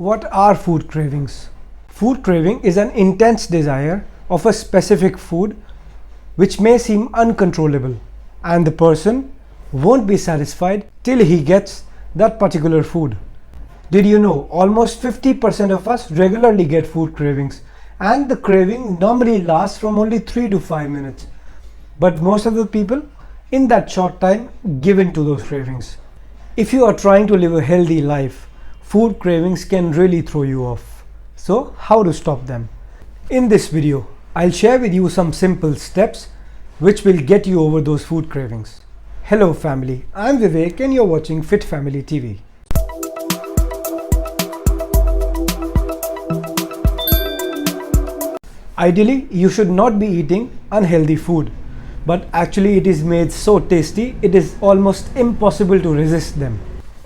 What are food cravings? Food craving is an intense desire of a specific food which may seem uncontrollable, and the person won't be satisfied till he gets that particular food. Did you know almost 50% of us regularly get food cravings, and the craving normally lasts from only 3 to 5 minutes. But most of the people in that short time give in to those cravings. If you are trying to live a healthy life, food cravings can really throw you off. So, how to stop them? In this video, I'll share with you some simple steps which will get you over those food cravings. Hello family, I'm Vivek and you're watching Fit Family TV. Ideally, you should not be eating unhealthy food, but actually it is made so tasty, it is almost impossible to resist them.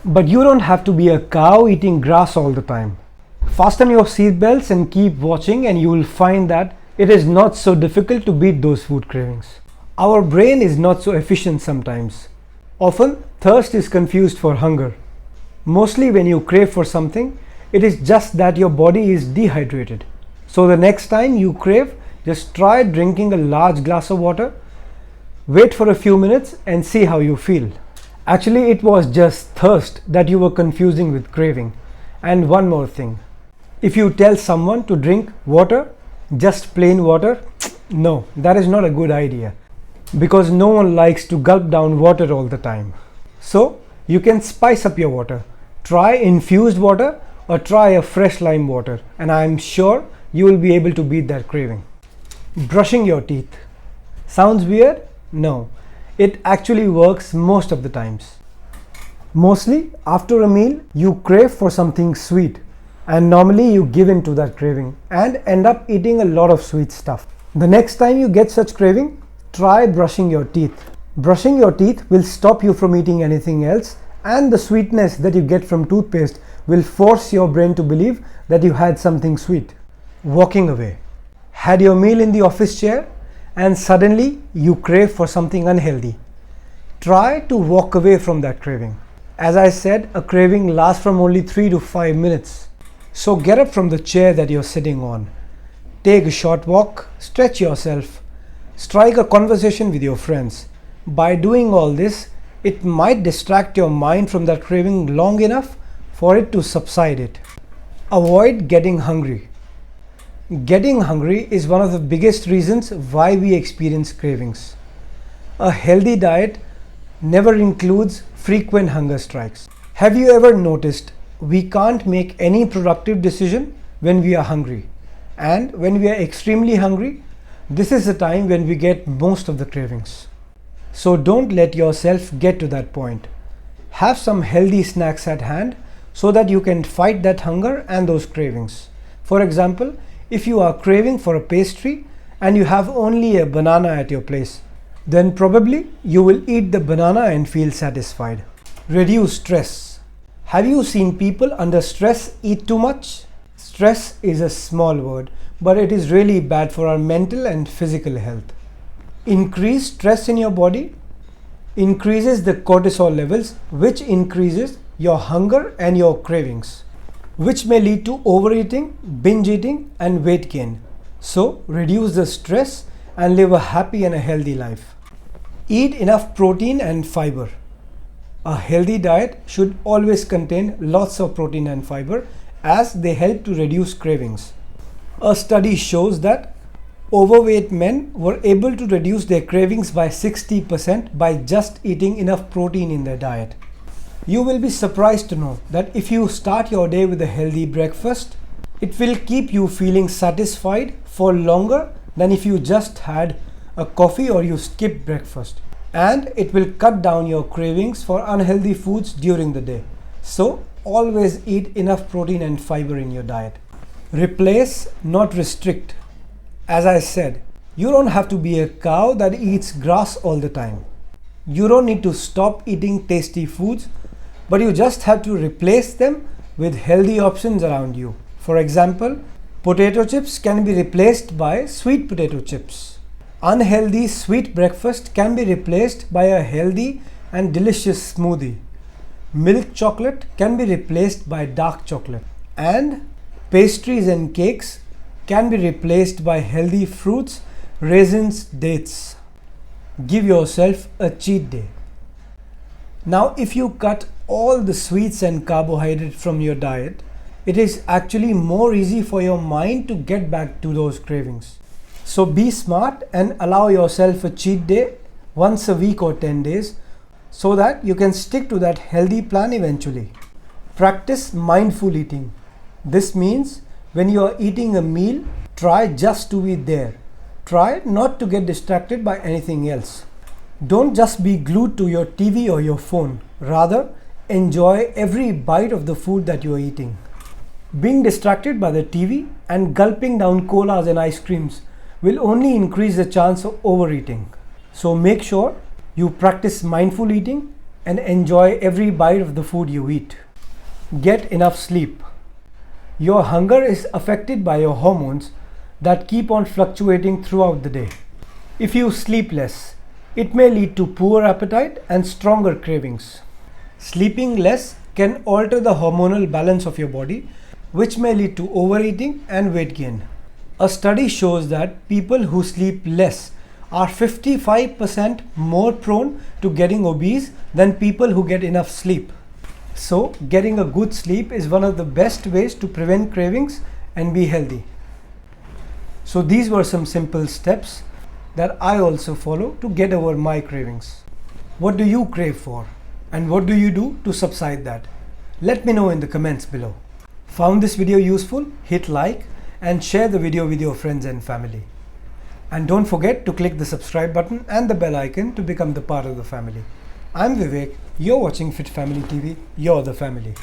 But you don't have to be a cow eating grass all the time. Fasten your seatbelts and keep watching, and you will find that it is not so difficult to beat those food cravings. Our brain is not so efficient sometimes. Often, thirst is confused for hunger. Mostly when you crave for something, it is just that your body is dehydrated. So the next time you crave, just try drinking a large glass of water, wait for a few minutes and see how you feel. Actually, it was just thirst that you were confusing with craving. And one more thing, if you tell someone to drink water, just plain water, no, that is not a good idea, because no one likes to gulp down water all the time. So you can spice up your water. Try infused water or try a fresh lime water, and I am sure you will be able to beat that craving. Brushing your teeth. Sounds weird? No, it actually works most of the times. Mostly after a meal, you crave for something sweet, and normally you give in to that craving and end up eating a lot of sweet stuff. The next time you get such craving, try brushing your teeth. Brushing your teeth will stop you from eating anything else, and the sweetness that you get from toothpaste will force your brain to believe that you had something sweet. Walking away. Had your meal in the office chair and suddenly you crave for something unhealthy. Try to walk away from that craving. As I said, a craving lasts from only 3 to 5 minutes. So get up from the chair that you're sitting on. Take a short walk, stretch yourself, strike a conversation with your friends. By doing all this, it might distract your mind from that craving long enough for it to subside it. Avoid getting hungry. Getting hungry is one of the biggest reasons why we experience cravings. A healthy diet never includes frequent hunger strikes. Have you ever noticed we can't make any productive decision when we are hungry? And when we are extremely hungry, this is the time when we get most of the cravings. So don't let yourself get to that point. Have some healthy snacks at hand so that you can fight that hunger and those cravings. For example, if you are craving for a pastry and you have only a banana at your place, then probably you will eat the banana and feel satisfied. Reduce stress. Have you seen people under stress eat too much? Stress is a small word, but it is really bad for our mental and physical health. Increased stress in your body increases the cortisol levels, which increases your hunger and your cravings, which may lead to overeating, binge eating and weight gain. So reduce the stress and live a happy and a healthy life. Eat enough protein and fiber. A healthy diet should always contain lots of protein and fiber, as they help to reduce cravings. A study shows that overweight men were able to reduce their cravings by 60% by just eating enough protein in their diet. You will be surprised to know that if you start your day with a healthy breakfast, it will keep you feeling satisfied for longer than if you just had a coffee or you skipped breakfast. And it will cut down your cravings for unhealthy foods during the day. So always eat enough protein and fiber in your diet. Replace, not restrict. As I said, you don't have to be a cow that eats grass all the time. You don't need to stop eating tasty foods, but you just have to replace them with healthy options around you. For example, potato chips can be replaced by sweet potato chips. Unhealthy sweet breakfast can be replaced by a healthy and delicious smoothie. Milk chocolate can be replaced by dark chocolate. And pastries and cakes can be replaced by healthy fruits, raisins, dates. Give yourself a cheat day. Now, if you cut all the sweets and carbohydrates from your diet, it is actually more easy for your mind to get back to those cravings. So be smart and allow yourself a cheat day once a week or 10 days so that you can stick to that healthy plan eventually. Practice mindful eating. This means when you are eating a meal, try just to be there. Try not to get distracted by anything else. Don't just be glued to your TV or your phone. Rather, enjoy every bite of the food that you are eating. Being distracted by the TV and gulping down colas and ice creams will only increase the chance of overeating. So make sure you practice mindful eating and enjoy every bite of the food you eat. Get enough sleep. Your hunger is affected by your hormones that keep on fluctuating throughout the day. If you sleep less, it may lead to poor appetite and stronger cravings. Sleeping less can alter the hormonal balance of your body, which may lead to overeating and weight gain. A study shows that people who sleep less are 55% more prone to getting obese than people who get enough sleep. So, getting a good sleep is one of the best ways to prevent cravings and be healthy. So, these were some simple steps that I also follow to get over my cravings. What do you crave for? And what do you do to subside that? Let me know in the comments below. Found this video useful? Hit like and share the video with your friends and family. And don't forget to click the subscribe button and the bell icon to become the part of the family. I'm Vivek, you're watching Fit Family TV, you're the family.